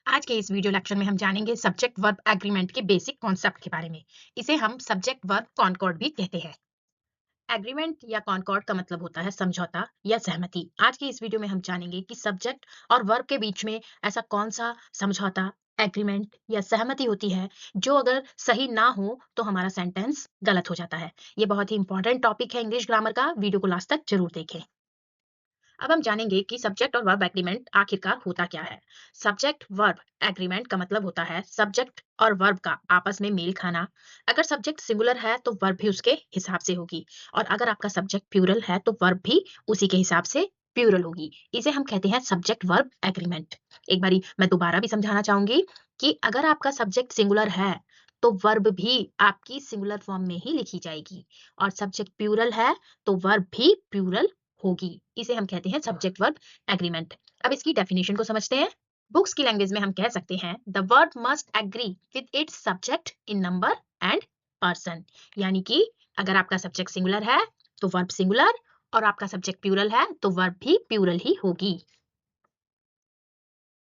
आज के इस वीडियो लेक्चर में हम जानेंगे सब्जेक्ट वर्ब एग्रीमेंट के बेसिक कॉन्सेप्ट के बारे में। इसे हम सब्जेक्ट वर्ब कॉनकॉर्ड भी कहते हैं। एग्रीमेंट या कॉनकॉर्ड का मतलब होता है समझौता या सहमति। आज की इस वीडियो में हम जानेंगे कि सब्जेक्ट और वर्ब के बीच में ऐसा कौन सा समझौता, एग्रीमेंट या सहमति होती है जो अगर सही ना हो तो हमारा सेंटेंस गलत हो जाता है। ये बहुत ही इंपॉर्टेंट टॉपिक है इंग्लिश ग्रामर का। वीडियो को लास्ट तक जरूर देखें। अब हम जानेंगे कि सब्जेक्ट और वर्ब एग्रीमेंट आखिरकार होता क्या है। सब्जेक्ट वर्ब एग्रीमेंट का मतलब होता है सब्जेक्ट और वर्ब का आपस में मेल खाना। अगर सब्जेक्ट सिंगुलर है तो वर्ब भी उसके हिसाब से होगी, और अगर आपका सब्जेक्ट प्लूरल है तो वर्ब भी उसी के हिसाब से प्लूरल होगी। इसे हम कहते हैं सब्जेक्ट वर्ब एग्रीमेंट। एक बारी मैं दोबारा भी समझाना चाहूंगी कि अगर आपका सब्जेक्ट सिंगुलर है तो वर्ब भी आपकी सिंगुलर फॉर्म में ही लिखी जाएगी, और सब्जेक्ट प्लूरल है तो वर्ब भी प्लूरल होगी। इसे हम कहते हैं सब्जेक्ट वर्ब एग्रीमेंट। अब इसकी डेफिनेशन को समझते हैं। बुक्स की लैंग्वेज में हम कह सकते हैं the verb must agree with its subject in number and person. यानी कि अगर आपका सब्जेक्ट सिंगुलर है तो वर्ब सिंगुलर, और आपका सब्जेक्ट प्लूरल है तो वर्ब भी प्लूरल ही होगी।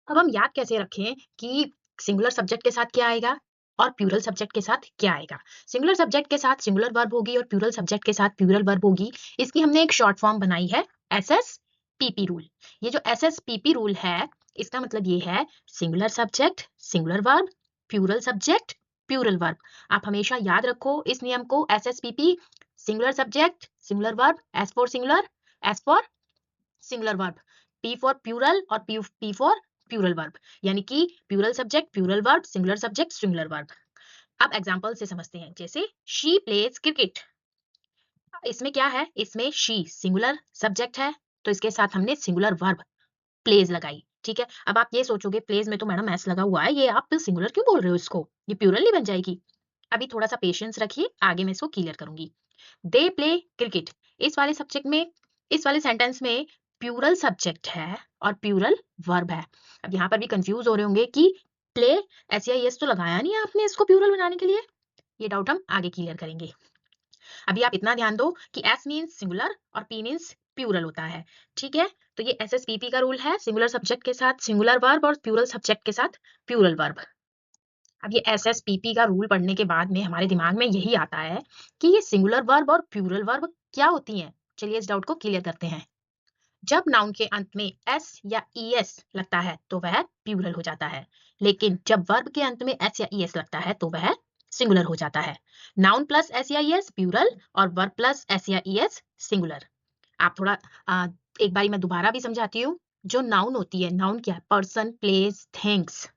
अब हम याद कैसे रखें कि सिंगुलर सब्जेक्ट के साथ क्या आएगा और प्लूरल सब्जेक्ट के साथ क्या आएगा। सिंगुलर सब्जेक्ट के साथ सिंगुलर वर्ब होगी और प्लूरल सब्जेक्ट के साथ प्लूरल वर्ब होगी। इसकी हमने एक शॉर्ट फॉर्म बनाई है SSPP रूल। ये जो SSPP रूल है इसका मतलब ये है singular subject singular verb, plural subject plural verb. आप हमेशा याद रखो इस नियम को। SSPP, singular subject singular verb, S for singular, S for singular verb, P for plural और P फॉर प्लूरल वर्ब। यानी कि plural subject plural verb, singular subject singular verb. अब एग्जांपल से समझते हैं, जैसे शी प्लेज क्रिकेट। इसमें क्या है, इसमें शी सिंगुलर सब्जेक्ट है तो इसके साथ हमने सिंगुलर वर्ब प्लेज लगाई। ठीक है, अब आप ये सोचोगे प्लेज में तो मैडम एस लगा हुआ है, ये आप सिंगुलर क्यों बोल रहे हो, इसको ये प्लूरल नहीं बन जाएगी। अभी थोड़ा सा पेशेंस रखिए, आगे मैं इसको क्लियर करूंगी। दे प्ले क्रिकेट, इस वाले सब्जेक्ट में, इस वाले सेंटेंस में प्लूरल सब्जेक्ट है और प्लूरल वर्ब है। अब यहाँ पर भी कंफ्यूज हो रहे होंगे कि प्ले SEIS तो लगाया नहीं है आपने इसको प्लूरल बनाने के लिए। ये डाउट हम आगे क्लियर करेंगे। अभी आप इतना ध्यान दो कि S मीन्स सिंगुलर और P मीन्स प्लूरल होता है। ठीक है, तो ये SSPP का रूल है, सिंगुलर सब्जेक्ट के साथ सिंगुलर वर्ब और प्लूरल सब्जेक्ट के साथ प्लूरल वर्ब। अब ये SSPP का रूल पढ़ने के बाद में हमारे दिमाग में यही आता है कि ये सिंगुलर वर्ब और प्लूरल वर्ब क्या होती हैं। चलिए इस डाउट को क्लियर करते हैं। जब नाउन के अंत में S या ES लगता है तो वह प्लूरल हो जाता है, लेकिन जब वर्ब के अंत में S या ES लगता है तो वह सिंगुलर हो जाता है। नाउन प्लस S या ES प्लूरल और वर्ब प्लस S या ES सिंगुलर। आप थोड़ा एक बारी मैं दोबारा भी समझाती हूँ। जो नाउन होती है, नाउन क्या है, पर्सन प्लेस थिंग्स,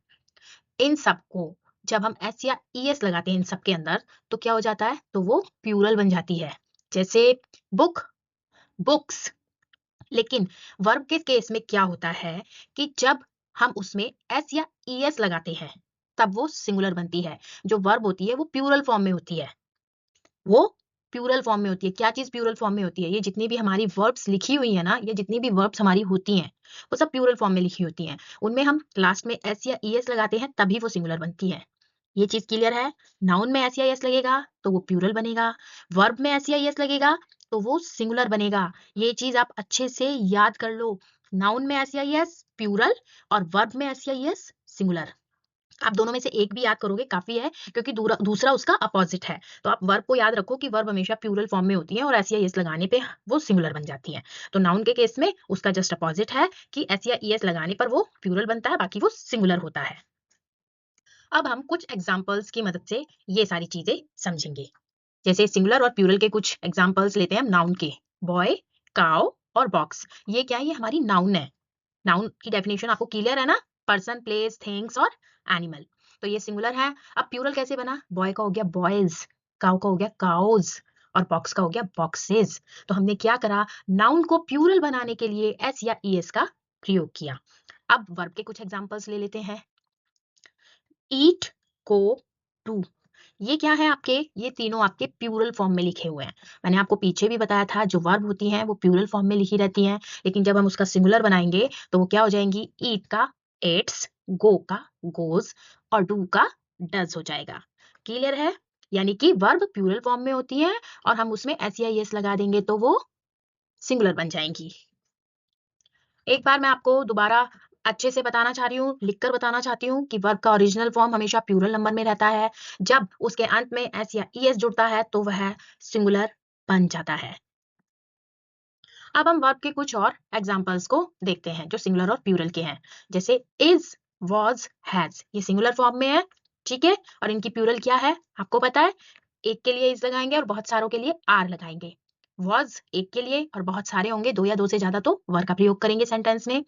इन सबको जब हम S या ES लगाते हैं इन सब के अंदर तो क्या हो जाता है, तो वो प्लूरल बन जाती है। जैसे बुक, बुक्स। लेकिन वर्ब के केस में क्या होता है कि जब हम उसमें S या ES लगाते हैं तब वो सिंगुलर बनती है। जो वर्ब होती है वो प्लूरल फॉर्म में होती है, वो प्लूरल फॉर्म में होती है। क्या चीज प्लूरल फॉर्म में होती है, ये जितनी भी हमारी वर्ब्स लिखी हुई है ना, ये जितनी भी वर्ब्स हमारी होती हैं वो सब प्लूरल फॉर्म में लिखी होती हैं। उनमें हम लास्ट में S या ES लगाते हैं तभी वो सिंगुलर बनती है। ये चीज क्लियर है। नाउन में S या ES लगेगा तो वो प्लूरल बनेगा, वर्ब में S या ES लगेगा तो वो सिंगुलर बनेगा। ये चीज आप अच्छे से याद कर लो। नाउन में S या ES प्लूरल और वर्ब में S या ES सिंगुलर। आप दोनों में से एक भी याद करोगे काफी है, क्योंकि दूसरा उसका अपोजिट है। तो आप वर्ब को याद रखो कि वर्ब हमेशा प्लूरल फॉर्म में होती है और एस या एस लगाने पे वो सिंगुलर बन जाती है। तो नाउन के केस में उसका जस्ट अपोजिट है कि एस या एस लगाने पर वो प्लूरल बनता है, बाकी वो सिंगुलर होता है। अब हम कुछ एग्जाम्पल्स की मदद से ये सारी चीजें समझेंगे। जैसे सिंगुलर और प्लूरल के कुछ एग्जाम्पल्स लेते हैं हम नाउन के। बॉय, काउ और बॉक्स, ये क्या है, ये हमारी नाउन है। नाउन की डेफिनेशन आपको क्लियर है ना, पर्सन प्लेस थिंग्स और एनिमल। तो ये सिंगुलर है। अब प्लूरल कैसे बना, बॉय का हो गया बॉयज, काउ का हो गया काउज और बॉक्स का हो गया बॉक्सेस। तो हमने क्या करा, नाउन को प्लूरल बनाने के लिए एस या ईएस का प्रयोग किया। अब वर्ब के कुछ एग्जांपल्स ले लेते हैं। ईट, को, टू, ये क्या है आपके, ये तीनों आपके प्लूरल फॉर्म में लिखे हुए हैं। मैंने आपको पीछे भी बताया था जो वर्ब होती हैं वो प्लूरल फॉर्म में लिखी रहती हैं, लेकिन जब हम उसका सिंगुलर बनाएंगे तो वो क्या हो जाएंगी, ईट का एट्स, गो का गोज और डू का डज हो जाएगा। क्लियर है। यानी कि वर्ब प्लूरल फॉर्म में होती है और हम उसमें एस या एस लगा देंगे तो वो सिंगुलर बन जाएंगी। एक बार मैं आपको दोबारा अच्छे से बताना चाह रही हूँ, लिखकर बताना चाहती हूँ कि वर्ब का ओरिजिनल फॉर्म हमेशा प्लूरल नंबर में रहता है। जब उसके अंत में एस या ईएस जुड़ता है तो वह सिंगुलर बन जाता है। अब हम वर्ब के कुछ और एग्जांपल्स को देखते हैं जो सिंगुलर और प्लूरल के हैं। जैसे इज, वॉज, हैज, ये सिंगुलर फॉर्म में है, ठीक है, और इनकी प्लूरल क्या है आपको पता है। एक के लिए इज लगाएंगे और बहुत सारों के लिए आर लगाएंगे। वॉज एक के लिए और बहुत सारे होंगे, दो या दो से ज्यादा, तो वर का प्रयोग करेंगे सेंटेंस में।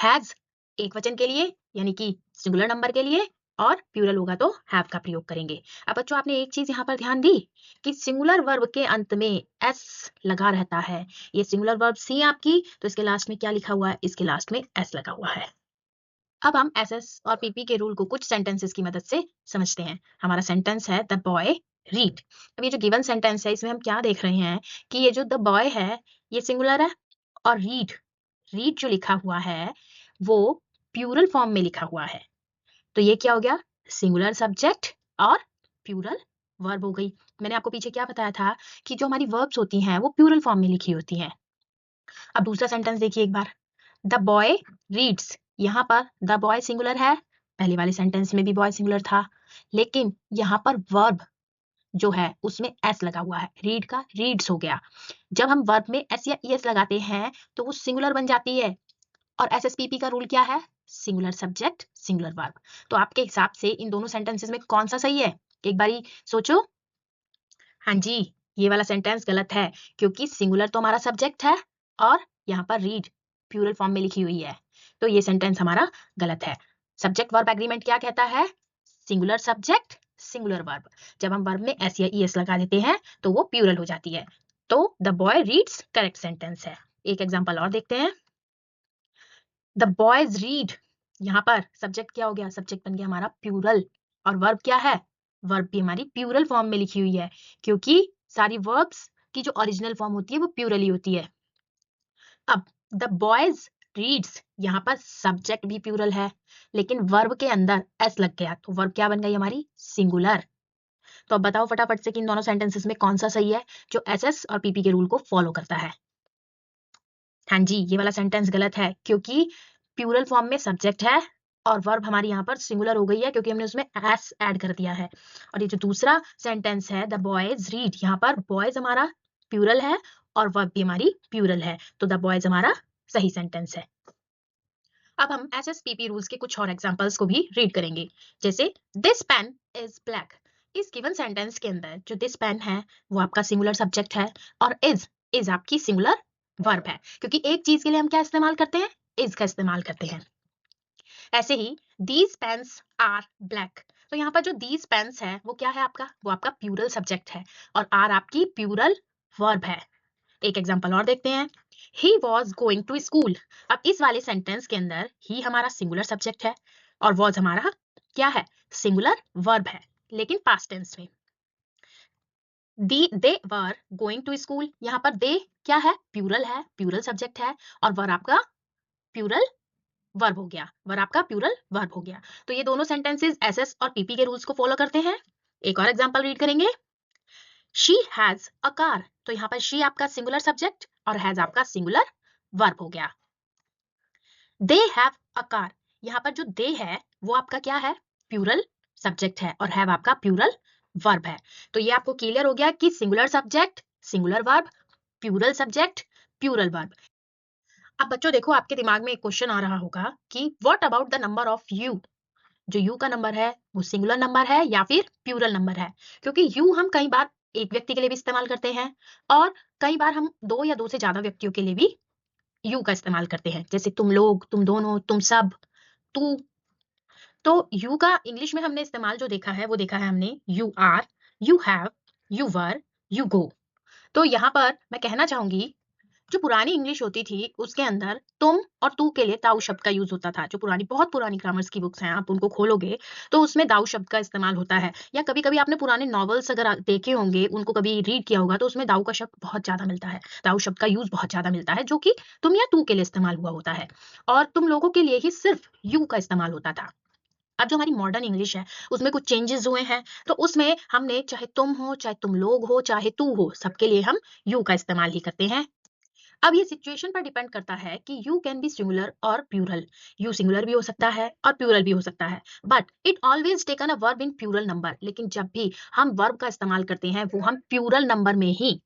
हैज एक वचन के लिए यानी कि सिंगुलर नंबर के लिए, और प्लूरल होगा तो हैव का प्रयोग करेंगे। अब बच्चों आपने एक चीज यहाँ पर ध्यान दी कि सिंगुलर वर्ब के अंत में एस लगा रहता है। ये सिंगुलर वर्ब सी आपकी, तो इसके लास्ट में क्या लिखा हुआ है, इसके लास्ट में एस लगा हुआ है। अब हम एस एस और पीपी के रूल को कुछ सेंटेंसेस की मदद से समझते हैं। हमारा सेंटेंस है द बॉय रीड। अब ये जो गिवन सेंटेंस है इसमें हम क्या देख रहे हैं कि ये जो द बॉय है ये सिंगुलर है, और रीड, रीड जो लिखा हुआ है वो प्लूरल फॉर्म में लिखा हुआ है। तो ये क्या हो गया, सिंगुलर सब्जेक्ट और प्लूरल वर्ब हो गई। मैंने आपको पीछे क्या बताया था कि जो हमारी वर्ब्स होती हैं वो प्लूरल फॉर्म में लिखी होती हैं। अब दूसरा सेंटेंस देखिए एक बार, द बॉय रीड्स। यहाँ पर द बॉय सिंगुलर है, पहले वाले सेंटेंस में भी बॉय सिंगुलर था, लेकिन यहाँ पर वर्ब जो है उसमें एस लगा हुआ है, रीड का रीड्स हो गया। जब हम वर्ब में एस या ईएस लगाते हैं तो वो सिंगुलर बन जाती है, और एसएसपीपी का रूल क्या है, सिंगुलर सब्जेक्ट सिंगुलर वर्ब। तो आपके हिसाब से इन दोनों सेंटेंसेस में कौन सा सही है, एक बारी सोचो। हाँ जी, ये वाला सेंटेंस गलत है, क्योंकि सिंगुलर तो हमारा सब्जेक्ट है और यहाँ पर रीड प्लूरल फॉर्म में लिखी हुई है, तो ये सेंटेंस हमारा गलत है। सब्जेक्ट वर्ब एग्रीमेंट क्या कहता है, सिंगुलर सब्जेक्ट सिंगुलर वर्ब। जब हम वर्ब में एस या ईएस लगा देते हैं तो वो प्लूरल हो जाती है। तो the boy reads correct sentence है। एक एग्जांपल और देखते हैं, द बॉयज रीड। यहाँ पर सब्जेक्ट क्या हो गया, सब्जेक्ट बन गया हमारा प्लूरल, और वर्ब क्या है, वर्ब भी हमारी प्लूरल फॉर्म में लिखी हुई है, क्योंकि सारी वर्ब्स की जो ओरिजिनल फॉर्म होती है वो प्लूरल ही होती है। अब द बॉयज रीड्स, यहाँ पर सब्जेक्ट भी प्लूरल है, लेकिन वर्ब के अंदर एस लग गया, तो वर्ब क्या बन गई हमारी, सिंगुलर। तो अब बताओ फटाफट से कि इन दोनों सेंटेंसेस में कौन सा सही है जो एसएस और पीपी के रूल को फॉलो करता है। हाँ जी, ये वाला सेंटेंस गलत है, क्योंकि प्लूरल फॉर्म में सब्जेक्ट है और वर्ब हमारी यहाँ पर सिंगुलर हो गई है क्योंकि हमने उसमें एस ऐड कर दिया है। और ये जो दूसरा सेंटेंस है द बॉयज रीड, यहाँ पर बॉयज हमारा प्लूरल है और वर्ब भी हमारी प्लूरल है, तो द बॉयज हमारा सही सेंटेंस है। अब हम एसएसपीपी रूल्स के कुछ और एग्जांपल्स को भी रीड करेंगे। जैसे दिस पेन इज ब्लैक। इस गिवन सेंटेंस के अंदर जो दिस पेन है वो आपका सिंगुलर सब्जेक्ट है, और इज आपकी सिंगुलर वर्ब है, क्योंकि एक चीज के लिए हम क्या इस्तेमाल करते हैं, इज का इस्तेमाल करते हैं। ऐसे ही दीज पेन्स आर ब्लैक, तो यहाँ पर जो दीज पेन्स है वो क्या है आपका, वो आपका प्लूरल सब्जेक्ट है, और आर आपकी प्लूरल वर्ब है। एक एग्जांपल और देखते हैं, he was going to school. अब इस वाले सेंटेंस के अंदर ही हमारा सिंगुलर सब्जेक्ट है और वॉज हमारा क्या है, सिंगुलर वर्ब है, लेकिन पास्ट टेंस में। दे वर गोइंग टू स्कूल, यहाँ पर दे क्या है, प्लूरल है, प्लूरल सब्जेक्ट है, और वर आपका प्लूरल वर्ब हो गया, वर आपका प्लूरल वर्ब हो गया। तो ये दोनों सेंटेंसेस एसएस और पीपी के रूल्स को फॉलो करते हैं। एक और एग्जांपल रीड करेंगे, शी हैज अ कार। तो यहाँ पर शी आपका सिंगुलर सब्जेक्ट और हैज आपका सिंगुलर वर्ब हो गया। दे हैव अ कार, यहाँ पर जो दे है वो आपका क्या है, प्लूरल सब्जेक्ट है, और हैव आपका प्लूरल वर्ब है। तो ये आपको क्लियर हो गया कि singular subject singular verb, plural subject plural verb. अब बच्चों देखो आपके दिमाग में एक क्वेश्चन आ रहा होगा कि what about the number of you. जो यू का नंबर है वो सिंगुलर नंबर है या फिर प्लूरल नंबर है, क्योंकि यू हम कई बार एक व्यक्ति के लिए भी इस्तेमाल करते हैं और कई बार हम दो या दो से ज्यादा व्यक्तियों के लिए भी यू का इस्तेमाल करते हैं, जैसे तुम लोग, तुम दोनों, तुम सब, तू। तो यू का इंग्लिश में हमने इस्तेमाल जो देखा है वो देखा है हमने you are, you have, you were, you go. तो यहाँ पर मैं कहना चाहूंगी जो पुरानी इंग्लिश होती थी उसके अंदर तुम और तू के लिए दाऊ शब्द का यूज होता था। जो पुरानी बहुत पुरानी ग्रामर्स की बुक्स हैं आप उनको खोलोगे तो उसमें दाऊ शब्द का इस्तेमाल होता है, या कभी कभी आपने पुराने नॉवेल्स अगर देखे होंगे, उनको कभी रीड किया होगा, तो उसमें दाऊ का शब्द बहुत ज्यादा मिलता है, दाऊ शब्द का यूज बहुत ज्यादा मिलता है, जो कि तुम या तू के लिए इस्तेमाल हुआ होता है, और तुम लोगों के लिए ही सिर्फ यू का इस्तेमाल होता था। अब जो हमारी मॉडर्न इंग्लिश है उसमें कुछ चेंजेस हुए हैं, तो उसमें हमने चाहे तुम हो, चाहे तुम लोग हो, चाहे तू हो, सबके लिए हम यू का इस्तेमाल ही करते हैं। अब ये सिचुएशन पर डिपेंड करता है कि यू कैन बी सिंगुलर और प्लूरल। यू सिंगुलर भी हो सकता है और प्लूरल भी हो सकता है, but it always taken a verb in plural number. लेकिन जब भी हम वर्ब का इस्तेमाल करते हैं वो हम प्लूरल नंबर में ही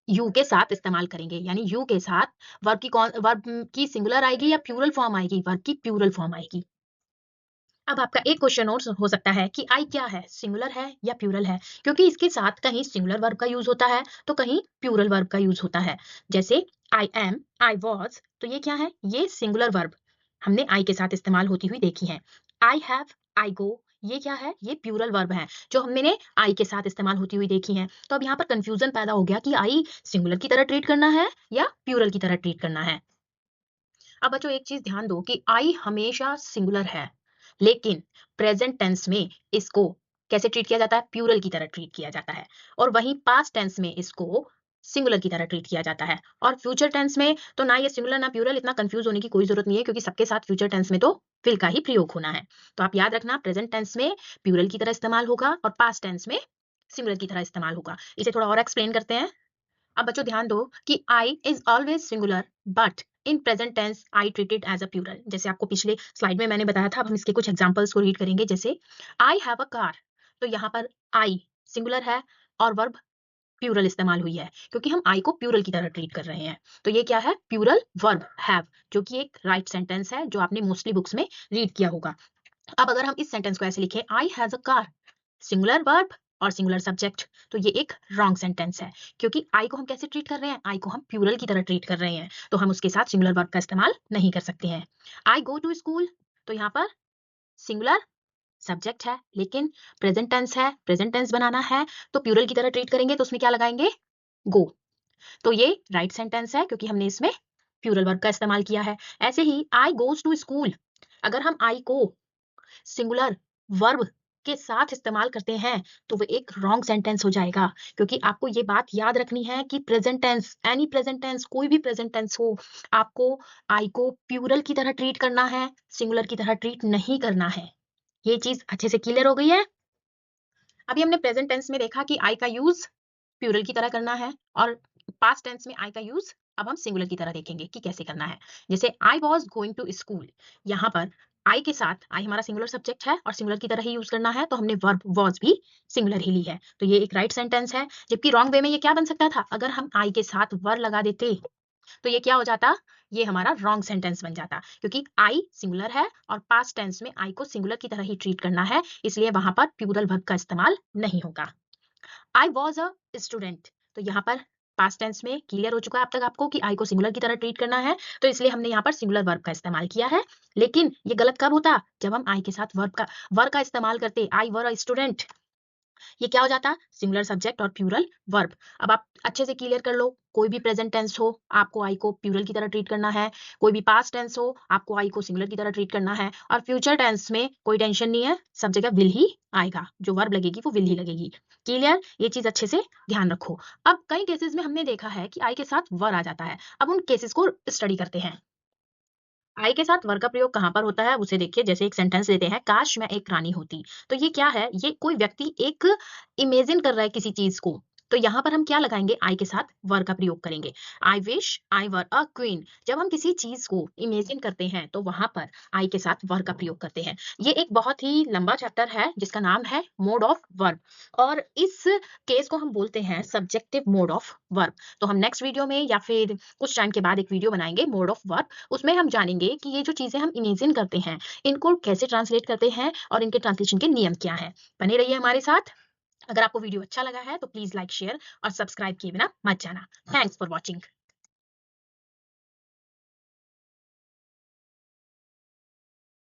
यू के साथ इस्तेमाल करेंगे, यानी यू के साथ वर्ब की सिंगुलर आएगी या प्लूरल फॉर्म आएगी, वर्ब की प्लूरल फॉर्म आएगी। अब आपका एक क्वेश्चन और हो सकता है कि आई क्या है, सिंगुलर है या प्लूरल है, क्योंकि इसके साथ कहीं सिंगुलर वर्ब का यूज होता है तो कहीं प्लूरल वर्ब का यूज होता है। जैसे आई एम, आई वॉज, तो ये क्या है, ये सिंगुलर वर्ब हमने आई के साथ इस्तेमाल होती हुई देखी है। आई हैव, आई गो, ये क्या है, ये प्लूरल वर्ब है जो हमने आई के साथ इस्तेमाल होती हुई देखी है। तो अब यहाँ पर कंफ्यूजन पैदा हो गया कि आई सिंगुलर की तरह ट्रीट करना है या प्लूरल की तरह ट्रीट करना है। अब बच्चों एक चीज ध्यान दो कि आई हमेशा सिंगुलर है, लेकिन प्रेजेंट टेंस में इसको कैसे ट्रीट किया जाता है, प्लूरल की तरह ट्रीट किया जाता है। और वहीं पास्ट टेंस में इसको सिंगुलर की तरह ट्रीट किया जाता है। और फ्यूचर टेंस में तो ना ये सिंगुलर ना प्लूरल, इतना कंफ्यूज होने की कोई जरूरत नहीं है, क्योंकि सबके साथ फ्यूचर टेंस में तो विल का ही प्रयोग होना है। तो आप याद रखना, प्रेजेंट टेंस में प्लूरल की तरह इस्तेमाल होगा और पास्ट टेंस में सिंगुलर की तरह इस्तेमाल होगा। इसे थोड़ा और एक्सप्लेन करते हैं। अब बच्चों ध्यान दो कि I is always singular, but in present tense I treated as a plural. जैसे आपको पिछले स्लाइड में मैंने बताया था, अब हम इसके कुछ एग्जांपल्स को रीड करेंगे। जैसे आई हैव अ कार, तो यहाँ पर आई सिंगुलर है और वर्ब प्लूरल इस्तेमाल हुई है, क्योंकि हम आई को प्लूरल की तरह ट्रीट कर रहे हैं। तो ये क्या है, प्लूरल वर्ब हैव, जो कि एक राइट सेंटेंस है जो आपने मोस्टली बुक्स में रीड किया होगा। अब अगर हम इस सेंटेंस को ऐसे लिखें, I has a car, singular verb और सिंगुलर सब्जेक्ट, तो ये एक रॉन्ग सेंटेंस है, क्योंकि आई को हम कैसे ट्रीट कर रहे हैं, आई को हम प्लूरल की तरह ट्रीट कर रहे हैं, तो हम उसके साथ सिंगुलर वर्ब का इस्तेमाल नहीं कर सकते हैं। आई गो टू स्कूल, तो यहाँ पर सिंगुलर सब्जेक्ट है, लेकिन प्रेजेंट टेंस है, प्रेजेंट टेंस बनाना है तो प्लूरल की तरह ट्रीट करेंगे, तो उसमें क्या लगाएंगे, गो। तो ये राइट सेंटेंस है, क्योंकि हमने इसमें प्लूरल वर्ब का इस्तेमाल किया है। ऐसे ही आई गोज टू स्कूल, अगर हम आई को सिंगुलर वर्ब के साथ इस्तेमाल करते हैं तो वो एक रॉन्ग सेंटेंस हो जाएगा, क्योंकि आपको ये बात याद रखनी है कि present tense, any present tense, कोई भी प्रेजेंट टेंस हो, आपको आई को प्लूरल की तरह ट्रीट करना है, सिंगुलर की तरह ट्रीट नहीं करना है। ये चीज अच्छे से क्लियर हो गई है। अभी हमने प्रेजेंट टेंस में देखा कि आई का यूज प्लूरल की तरह करना है, और पास्ट टेंस में आई का यूज अब हम सिंगुलर की तरह देखेंगे कि कैसे करना है। जैसे I was going to school, यहाँ पर आई के साथ आई हमारा सिंगुलर सब्जेक्ट है और सिंगुलर की तरह ही यूज करना है, तो हमने वर्ब वॉज भी सिंगुलर ही ली है, तो ये एक राइट सेंटेंस है। जबकि रॉन्ग वे में ये क्या बन सकता था, अगर हम आई के साथ वर लगा देते तो ये क्या हो जाता, ये हमारा रॉन्ग सेंटेंस बन जाता, क्योंकि आई सिंगुलर है और पास्ट टेंस में आई को सिंगुलर की तरह ही ट्रीट करना है, इसलिए वहां पर प्लूरल वर्ब का इस्तेमाल नहीं होगा। आई वॉज अ स्टूडेंट, तो यहाँ पर पास्ट टेंस में क्लियर हो चुका है अब तक आपको कि आई को सिंगुलर की तरह ट्रीट करना है, तो इसलिए हमने यहाँ पर सिंगुलर वर्ब का इस्तेमाल किया है। लेकिन ये गलत कब होता, जब हम आई के साथ वर्ब का इस्तेमाल करते, आई वर अ स्टूडेंट, ये क्या हो जाता, सिंगुलर सब्जेक्ट और प्लूरल वर्ब। अब आप अच्छे से क्लियर कर लो, कोई भी प्रेजेंट टेंस हो आपको आई को प्लूरल की तरह ट्रीट करना है, कोई भी पास्ट टेंस हो आपको आई को सिंगुलर की तरह ट्रीट करना है, और फ्यूचर टेंस में कोई टेंशन नहीं है, सब जगह विल ही आएगा, जो वर्ब लगेगी वो विल ही लगेगी। क्लियर, ये चीज अच्छे से ध्यान रखो। अब कई केसेस में हमने देखा है कि आई के साथ वर आ जाता है, अब उन केसेस को स्टडी करते हैं। आई के साथ वर का प्रयोग कहाँ पर होता है उसे देखिए। जैसे एक सेंटेंस लेते हैं, काश मैं एक रानी होती, तो ये क्या है, ये कोई व्यक्ति एक इमेजिन कर रहा है किसी चीज को, तो यहाँ पर हम क्या लगाएंगे, आई के साथ वर का प्रयोग करेंगे। I wish I were a queen, जब हम किसी चीज को इमेजिन करते हैं तो वहां पर आई के साथ वर का प्रयोग करते हैं। ये एक बहुत ही लंबा चैप्टर है जिसका नाम है मोड ऑफ वर्ब, और इस केस को हम बोलते हैं सब्जेक्टिव मोड ऑफ वर्ब। तो हम नेक्स्ट वीडियो में या फिर कुछ टाइम के बाद एक वीडियो बनाएंगे मोड ऑफ वर्ब, उसमें हम जानेंगे कि ये जो चीजें हम इमेजिन करते हैं इनको कैसे ट्रांसलेट करते हैं और इनके ट्रांसलेशन के नियम क्या है। बने रहिए हमारे साथ। अगर आपको वीडियो अच्छा लगा है तो प्लीज लाइक, शेयर और सब्सक्राइब किए बिना मत जाना। Thanks for watching.